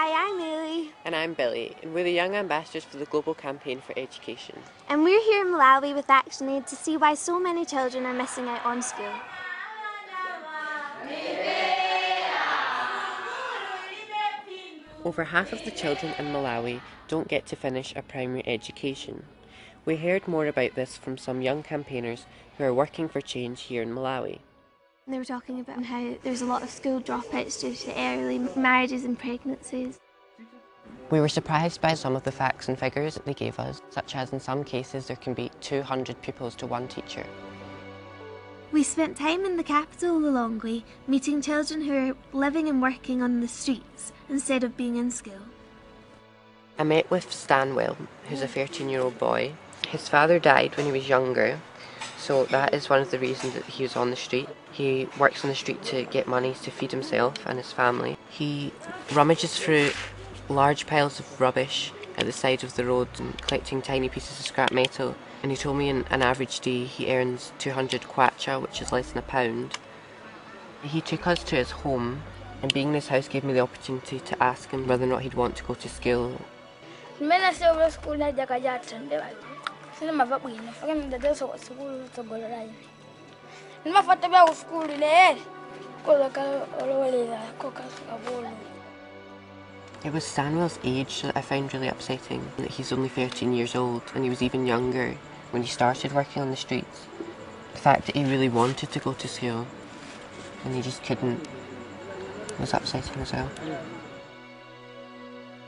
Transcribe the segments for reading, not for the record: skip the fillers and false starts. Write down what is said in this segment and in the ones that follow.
Hi, I'm Ailey. And I'm Billy, and we're the Young Ambassadors for the Global Campaign for Education. And we're here in Malawi with ActionAid to see why so many children are missing out on school. Over half of the children in Malawi don't get to finish a primary education. We heard more about this from some young campaigners who are working for change here in Malawi. They were talking about how there's a lot of school dropouts due to early marriages and pregnancies. We were surprised by some of the facts and figures that they gave us, such as in some cases there can be 200 pupils to one teacher. We spent time in the capital, Lilongwe, meeting children who are living and working on the streets instead of being in school. I met with Stanwell, who's a 13-year-old boy. His father died when he was younger, so that is one of the reasons that he was on the street. He works on the street to get money to feed himself and his family. He rummages through large piles of rubbish at the side of the road and collecting tiny pieces of scrap metal. And he told me in an average day he earns 200 kwacha, which is less than £1. He took us to his home, and being in his house gave me the opportunity to ask him whether or not he'd want to go to school. It was Stanwell's age that I found really upsetting, that he's only 13 years old and he was even younger when he started working on the streets. The fact that he really wanted to go to school and he just couldn't was upsetting as well.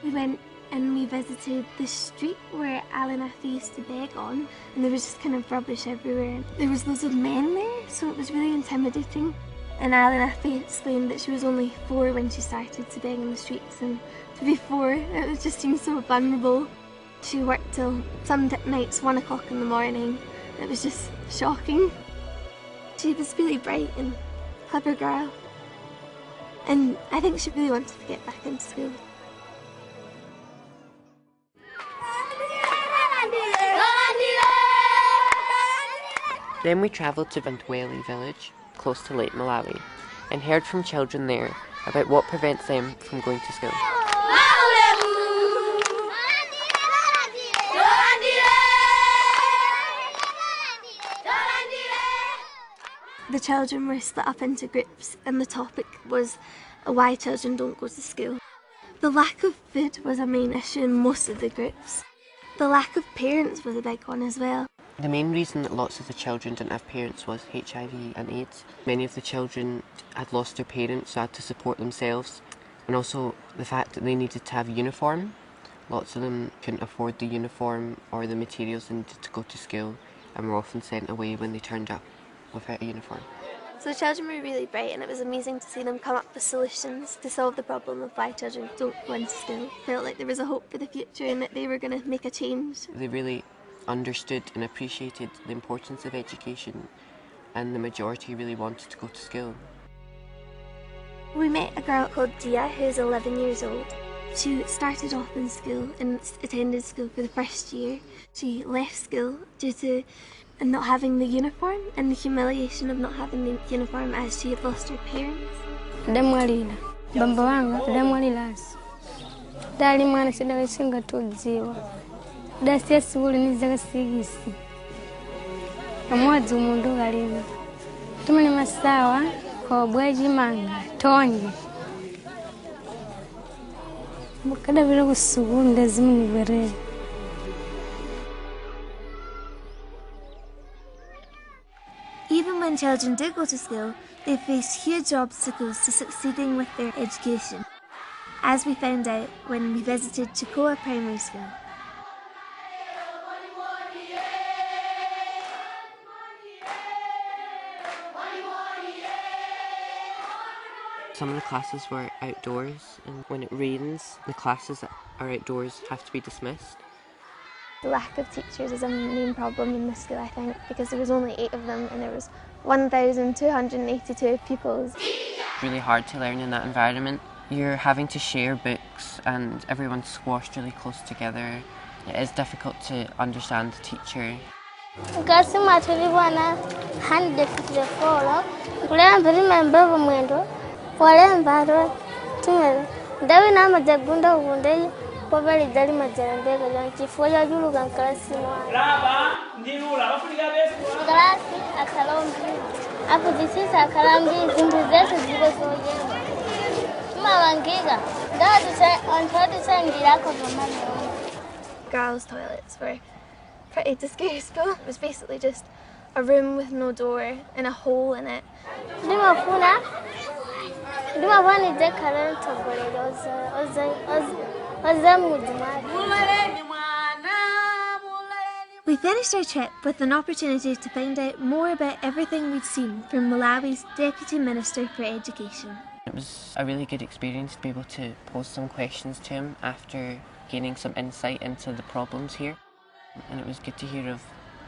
We went and we visited the street where Alan Afi used to beg on, and there was just kind of rubbish everywhere. There was loads of men there, so it was really intimidating. And Alan Afi explained that she was only 4 when she started to beg in the streets, and to be 4, it just seemed so vulnerable. She worked till some nights 1 o'clock in the morning. It was just shocking. She was really bright and clever girl, and I think she really wanted to get back into school. Then we travelled to Vantweli village, close to Lake Malawi, and heard from children there about what prevents them from going to school. The children were split up into groups, and the topic was why children don't go to school. The lack of food was a main issue in most of the groups. The lack of parents was a big one as well. The main reason that lots of the children didn't have parents was HIV and AIDS. Many of the children had lost their parents, so had to support themselves. And also the fact that they needed to have a uniform. Lots of them couldn't afford the uniform or the materials they needed to go to school, and were often sent away when they turned up without a uniform. So the children were really bright, and it was amazing to see them come up with solutions to solve the problem of why children don't go into school. Felt like there was a hope for the future and that they were going to make a change. They really understood and appreciated the importance of education, and the majority really wanted to go to school. We met a girl called Dia who's 11 years old. She started off in school and attended school for the first year. She left school due to not having the uniform and the humiliation of not having the uniform as she had lost her parents. Bamba wanga damwalilaso dali mwana sidala singa tudziwa dasiya sibuli nizaka sigisi amwadzi umundu galima tumani masawa ko bwaji manga tonye mukada vile kusukulu ndazimuni verere. Even when children do go to school, they face huge obstacles to succeeding with their education, as we found out when we visited Chikoa Primary School. Some of the classes were outdoors, and when it rains, the classes that are outdoors have to be dismissed. The lack of teachers is a main problem in this school, I think, because there was only 8 of them and there was 1,282 pupils. It's really hard to learn in that environment. You're having to share books and everyone's squashed really close together. It is difficult to understand the teacher. Dawe na majagunda ugundeli poveri dali majarandega janchi foja julu kan klasi no. Laba ndilula bafuliga besu. Klasi akalombi. Hapo jisisa akalambi zimbu zetu zile zoje. Mawangiga. Dadi say on third sangira ko mama. Girls' toilets were pretty disgraceful. It was basically just a room with no door and a hole in it. Dima vani de karanta gore We finished our trip with an opportunity to find out more about everything we'd seen from Malawi's Deputy Minister for Education. It was a really good experience to be able to pose some questions to him after gaining some insight into the problems here. And it was good to hear of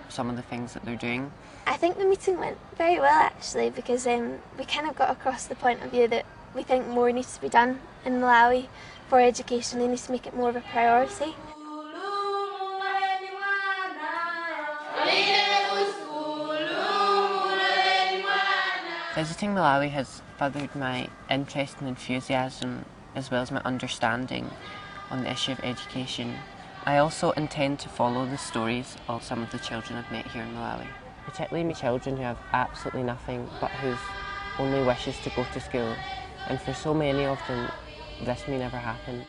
some of the things that they're doing. I think the meeting went very well actually, because we kind of got across the point of view that we think more needs to be done in Malawi for education. They need to make it more of a priority. Visiting Malawi has furthered my interest and enthusiasm as well as my understanding on the issue of education. I also intend to follow the stories of some of the children I've met here in Malawi, particularly my children who have absolutely nothing but whose only wish is to go to school, and for so many of them this may never happen.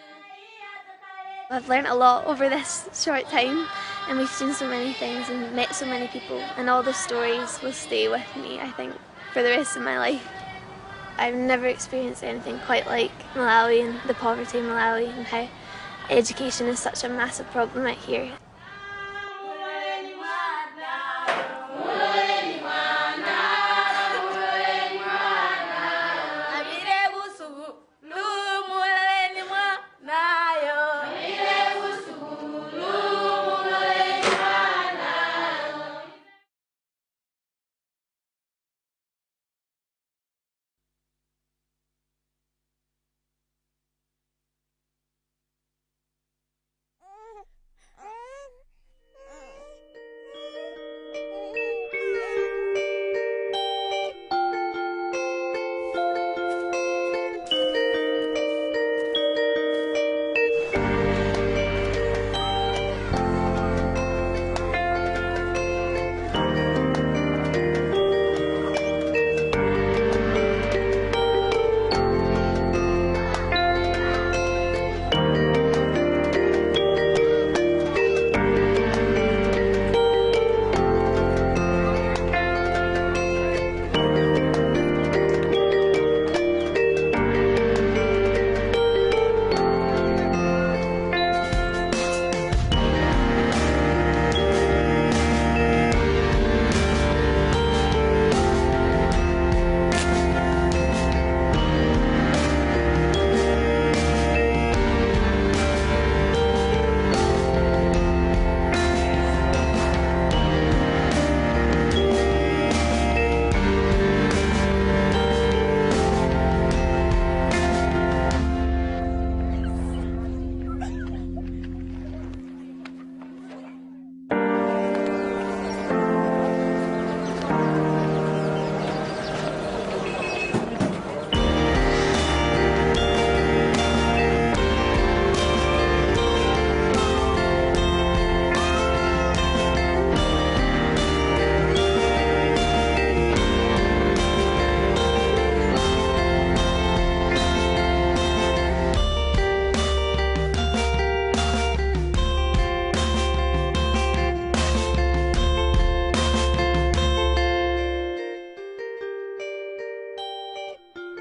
I've learnt a lot over this short time, and we've seen so many things and met so many people, and all the stories will stay with me, I think, for the rest of my life. I've never experienced anything quite like Malawi and the poverty in Malawi and how education is such a massive problem out here.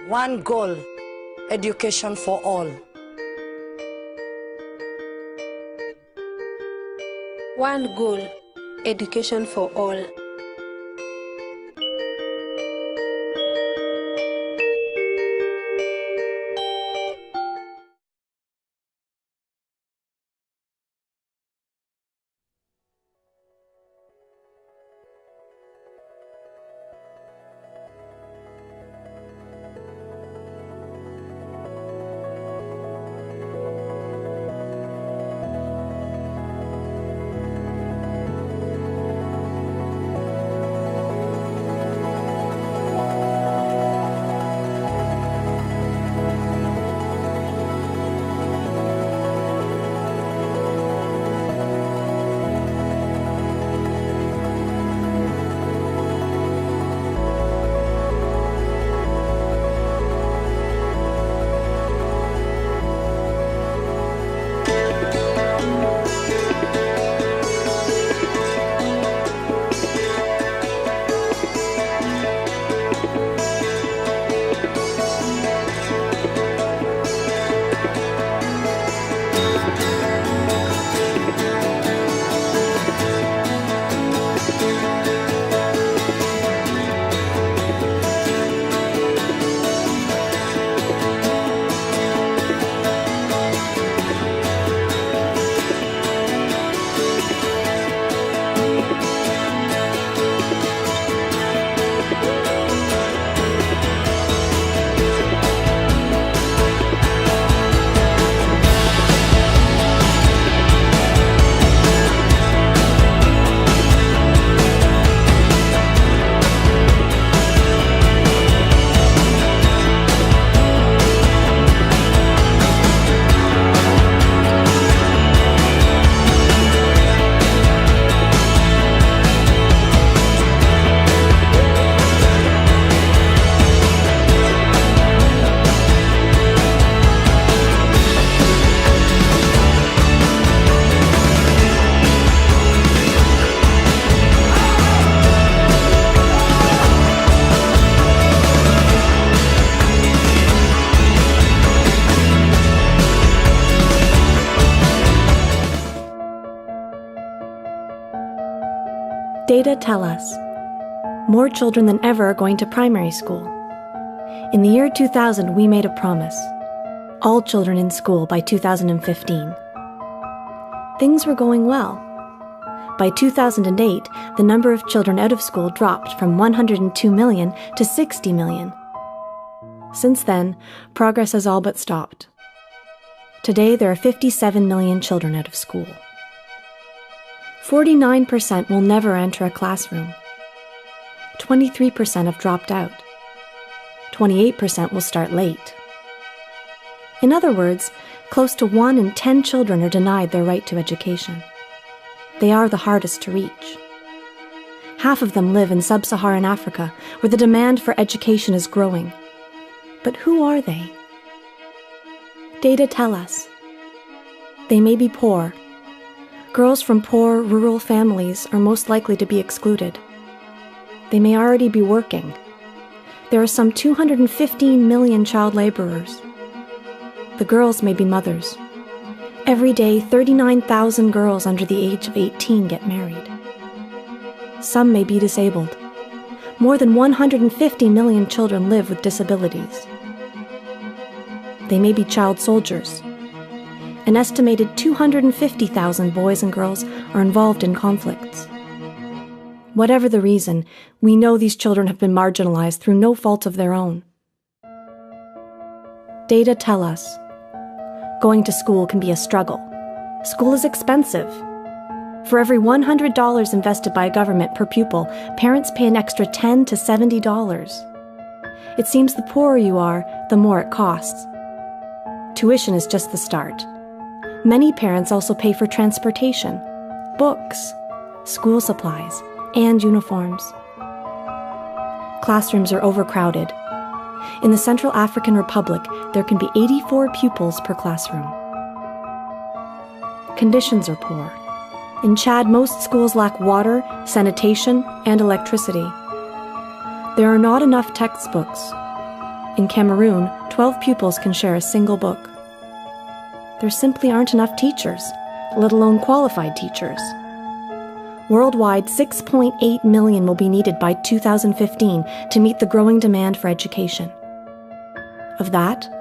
One goal, education for all. One goal, education for all. Data tell us more children than ever are going to primary school. In the year 2000, we made a promise. All children in school by 2015. Things were going well. By 2008, the number of children out of school dropped from 102 million to 60 million. Since then, progress has all but stopped. Today, there are 57 million children out of school. 49% will never enter a classroom. 23% have dropped out. 28% will start late. In other words, close to 1 in 10 children are denied their right to education. They are the hardest to reach. Half of them live in sub-Saharan Africa, where the demand for education is growing. But who are they? Data tell us. They may be poor. Girls from poor, rural families are most likely to be excluded. They may already be working. There are some 215 million child laborers. The girls may be mothers. Every day, 39,000 girls under the age of 18 get married. Some may be disabled. More than 150 million children live with disabilities. They may be child soldiers. An estimated 250,000 boys and girls are involved in conflicts. Whatever the reason, we know these children have been marginalized through no fault of their own. Data tell us going to school can be a struggle. School is expensive. For every $100 invested by a government per pupil, parents pay an extra $10 to $70. It seems the poorer you are, the more it costs. Tuition is just the start. Many parents also pay for transportation, books, school supplies, and uniforms. Classrooms are overcrowded. In the Central African Republic, there can be 84 pupils per classroom. Conditions are poor. In Chad, most schools lack water, sanitation, and electricity. There are not enough textbooks. In Cameroon, 12 pupils can share a single book. There simply aren't enough teachers, let alone qualified teachers. Worldwide, 6.8 million will be needed by 2015 to meet the growing demand for education. Of that,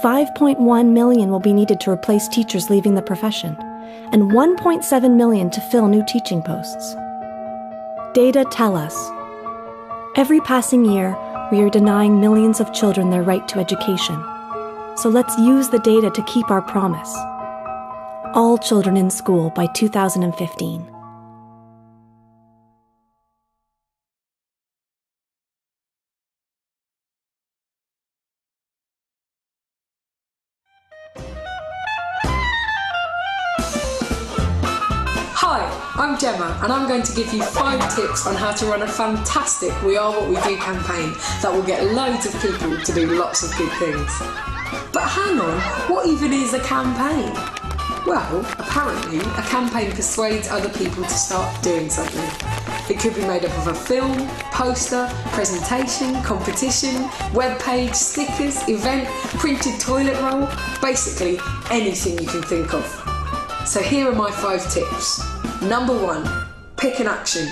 5.1 million will be needed to replace teachers leaving the profession, and 1.7 million to fill new teaching posts. Data tell us. Every passing year, we are denying millions of children their right to education. So let's use the data to keep our promise. All children in school by 2015. Hi, I'm Gemma and I'm going to give you 5 tips on how to run a fantastic We Are What We Do campaign that will get loads of people to do lots of good things. But hang on, what even is a campaign? Well, apparently a campaign persuades other people to start doing something. It could be made up of a film, poster, presentation, competition, webpage, stickers, event, printed toilet roll, basically anything you can think of. So here are my 5 tips. Number 1, pick an action.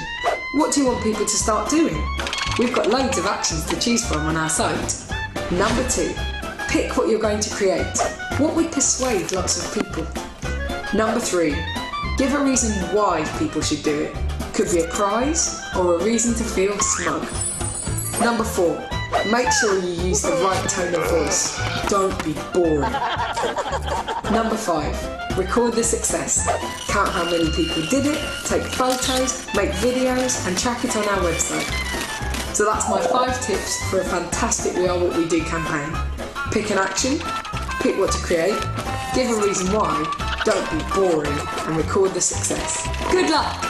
What do you want people to start doing? We've got loads of actions to choose from on our site. Number 2, pick what you're going to create. What would persuade lots of people? Number 3, give a reason why people should do it. Could be a prize or a reason to feel smug. Number 4, make sure you use the right tone of voice. Don't be boring. Number 5, record the success. Count how many people did it, take photos, make videos and track it on our website. So that's my 5 tips for a fantastic We Are What We Do campaign. Pick an action, pick what to create, give a reason why, don't be boring and record the success. Good luck!